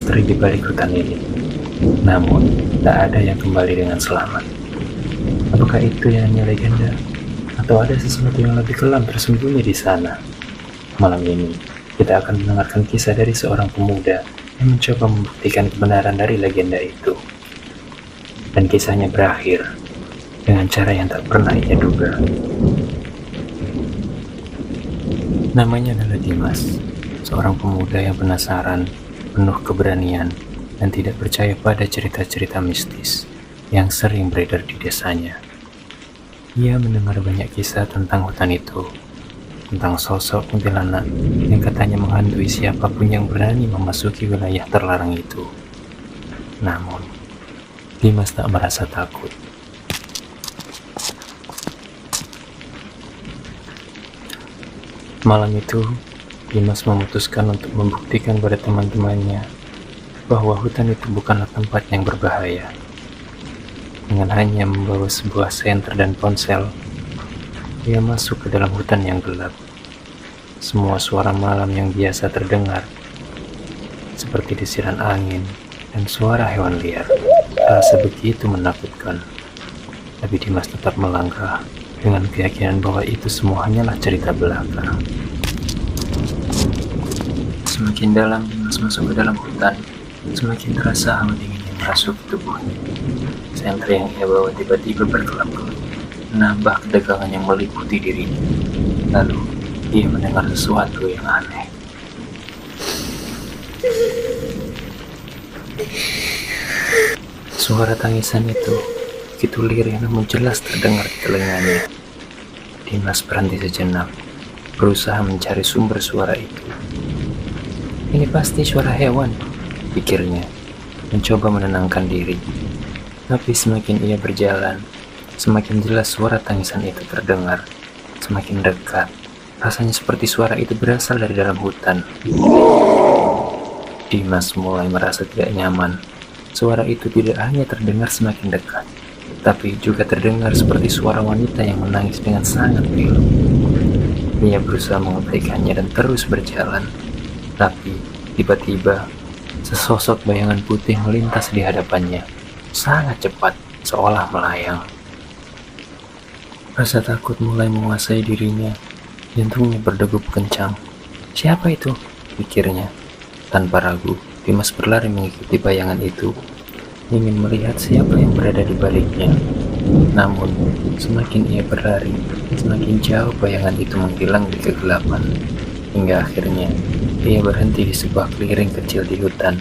misteri di balik hutan ini. Namun, tak ada yang kembali dengan selamat. Apakah itu yang hanya legenda? Atau ada sesuatu yang lebih kelam tersembunyi di sana? Malam ini, kita akan mendengarkan kisah dari seorang pemuda yang mencoba membuktikan kebenaran dari legenda itu. Dan kisahnya berakhir dengan cara yang tak pernah ia duga. Namanya adalah Dimas, seorang pemuda yang penasaran, penuh keberanian, dan tidak percaya pada cerita-cerita mistis yang sering beredar di desanya. Ia mendengar banyak kisah tentang hutan itu, tentang sosok kuntilanak yang katanya menghantui siapapun yang berani memasuki wilayah terlarang itu. Namun, Dimas tak merasa takut. Malam itu, Dimas memutuskan untuk membuktikan pada teman-temannya bahwa hutan itu bukanlah tempat yang berbahaya. Dengan hanya membawa sebuah senter dan ponsel, ia masuk ke dalam hutan yang gelap. Semua suara malam yang biasa terdengar, seperti desiran angin dan suara hewan liar, terasa begitu menakutkan. Tapi Dimas tetap melangkah dengan keyakinan bahwa itu semua hanyalah cerita belaka. Semakin dalam Dimas masuk ke dalam hutan, semakin terasa hawa dingin yang merasuk tubuhnya. Senter yang ia bawa tiba-tiba berkelap-kelip, menambah ketegangan yang meliputi dirinya. Lalu, ia mendengar sesuatu yang aneh. Suara tangisan itu begitu lirih namun jelas terdengar di telinganya. Dimas berhenti sejenak, berusaha mencari sumber suara itu. Ini pasti suara hewan, pikirnya, mencoba menenangkan diri. Tapi semakin ia berjalan, semakin jelas suara tangisan itu terdengar, semakin dekat. Rasanya seperti suara itu berasal dari dalam hutan. Dimas mulai merasa tidak nyaman. Suara itu tidak hanya terdengar semakin dekat, tapi juga terdengar seperti suara wanita yang menangis dengan sangat pilu. Ia berusaha mengabaikannya dan terus berjalan. Tapi tiba-tiba sesosok bayangan putih melintas di hadapannya, sangat cepat, seolah melayang. Rasa takut mulai menguasai dirinya, jantungnya berdegup kencang. Siapa itu? Pikirnya. Tanpa ragu, Dimas berlari mengikuti bayangan itu, ingin melihat siapa yang berada di baliknya. Namun, semakin ia berlari, semakin jauh bayangan itu menghilang di kegelapan. Hingga akhirnya, ia berhenti di sebuah clearing kecil di hutan.